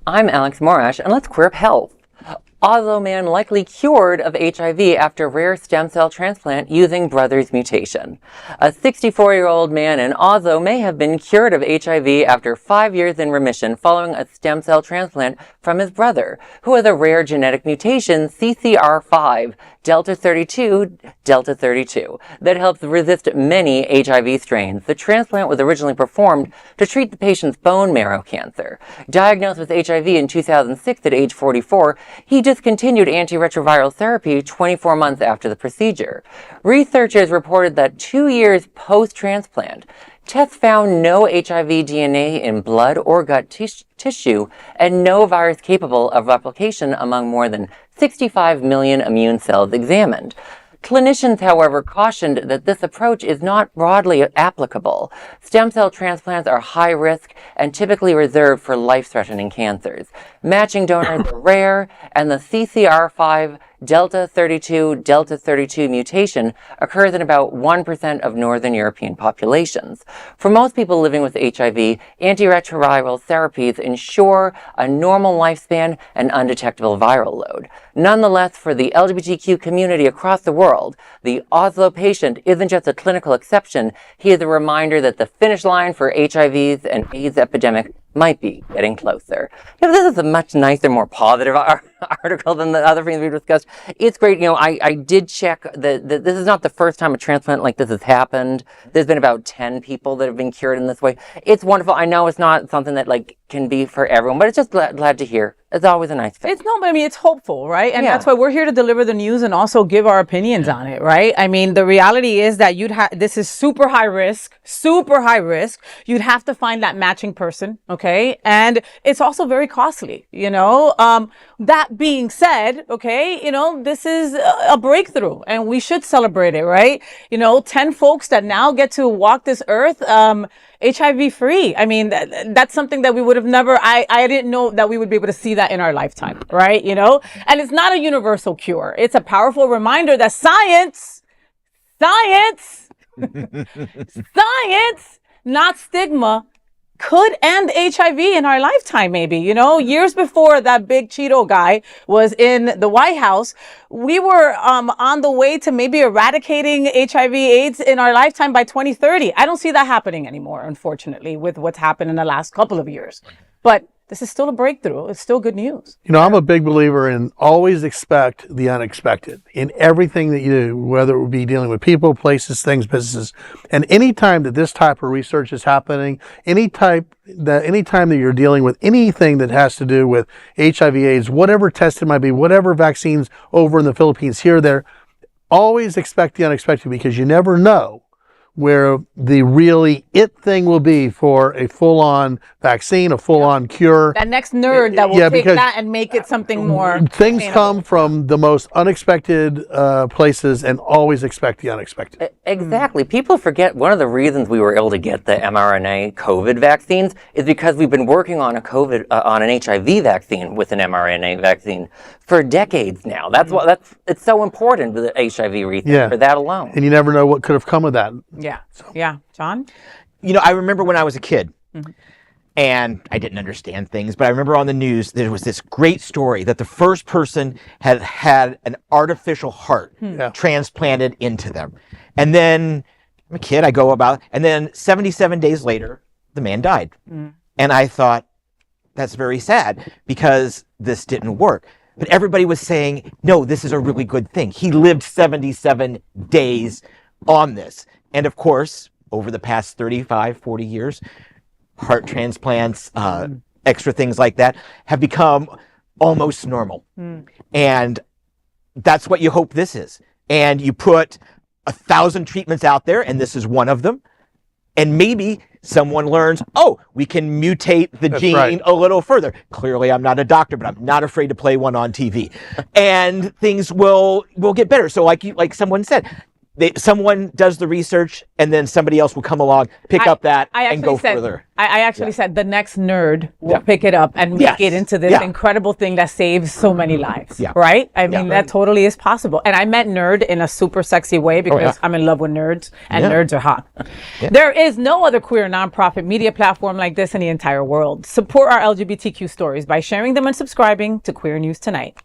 I'm Alex Morash, and let's queer up health. Oslo man likely cured of HIV after rare stem cell transplant using brother's mutation. A 64-year-old man in Oslo may have been cured of HIV after 5 years in remission following a stem cell transplant from his brother, who has a rare genetic mutation, CCR5, Delta 32, that helps resist many HIV strains. The transplant was originally performed to treat the patient's bone marrow cancer. Diagnosed with HIV in 2006 at age 44, he discontinued antiretroviral therapy 24 months after the procedure. Researchers reported that 2 years post-transplant, tests found no HIV DNA in blood or gut tissue and no virus capable of replication among more than 65 million immune cells examined. Clinicians, however, cautioned that this approach is not broadly applicable. Stem cell transplants are high risk and typically reserved for life-threatening cancers. Matching donors are rare, and the CCR5 Delta 32 mutation occurs in about 1% of Northern European populations. For most people living with HIV, antiretroviral therapies ensure a normal lifespan and undetectable viral load. Nonetheless, for the LGBTQ community across the world, the Oslo Patient isn't just a clinical exception, he is a reminder that the finish line for HIV's and AIDS epidemic might be getting closer. This is a much nicer, more positive article than the other things we discussed. It's great. I did check that this is not the first time a transplant like this has happened. There's been about 10 people that have been cured in this way. It's wonderful. I know it's not something that can be for everyone, but it's just glad to hear. It's always a nice thing. It's hopeful, right? And that's why we're here to deliver the news and also give our opinions on it, right? The reality is that this is super high risk. You'd have to find that matching person, okay? And it's also very costly, That being said, okay, this is a breakthrough and we should celebrate it, right? 10 folks that now get to walk this earth, HIV free. That's something that we would have never, I didn't know that we would be able to see that in our lifetime, right? And it's not a universal cure. It's a powerful reminder that science, not stigma, could end HIV in our lifetime, maybe. Years before that big Cheeto guy was in the White House, we were on the way to maybe eradicating HIV/AIDS in our lifetime by 2030. I don't see that happening anymore, unfortunately, with what's happened in the last couple of years. But this is still a breakthrough. It's still good news. I'm a big believer in always expect the unexpected in everything that you do, whether it would be dealing with people, places, things, businesses. And anytime that this type of research is happening, anytime that you're dealing with anything that has to do with HIV/AIDS, whatever test it might be, whatever vaccines over in the Philippines, here, there, always expect the unexpected, because you never know where the really it thing will be for a full-on vaccine, a full-on cure. That next nerd that will take that and make it something more things sustainable. come from the most unexpected places, and always expect the unexpected. Exactly. People forget one of the reasons we were able to get the mRNA COVID vaccines is because we've been working on on an HIV vaccine with an mRNA vaccine for decades now. It's so important, the HIV research, for that alone. And you never know what could have come of that. Yeah. Yeah. John? I remember when I was a kid, and I didn't understand things, but I remember on the news there was this great story that the first person had an artificial heart transplanted into them. And then, I'm a kid, I go about, and then 77 days later, the man died. And I thought, that's very sad, because this didn't work. But everybody was saying, no, this is a really good thing. He lived 77 days on this. And of course, over the past 35, 40 years, heart transplants, extra things like that have become almost normal. And that's what you hope this is. And you put 1,000 treatments out there, and this is one of them. And maybe someone learns, we can mutate the gene a little further. Clearly, I'm not a doctor, but I'm not afraid to play one on TV. And things will get better. So like someone said, someone does the research and then somebody else will come along, pick up that and go further. I actually said the next nerd will pick it up and make it into this incredible thing that saves so many lives, right? I mean, that totally is possible. And I meant nerd in a super sexy way because I'm in love with nerds and nerds are hot. There is no other queer nonprofit media platform like this in the entire world. Support our LGBTQ stories by sharing them and subscribing to Queer News Tonight.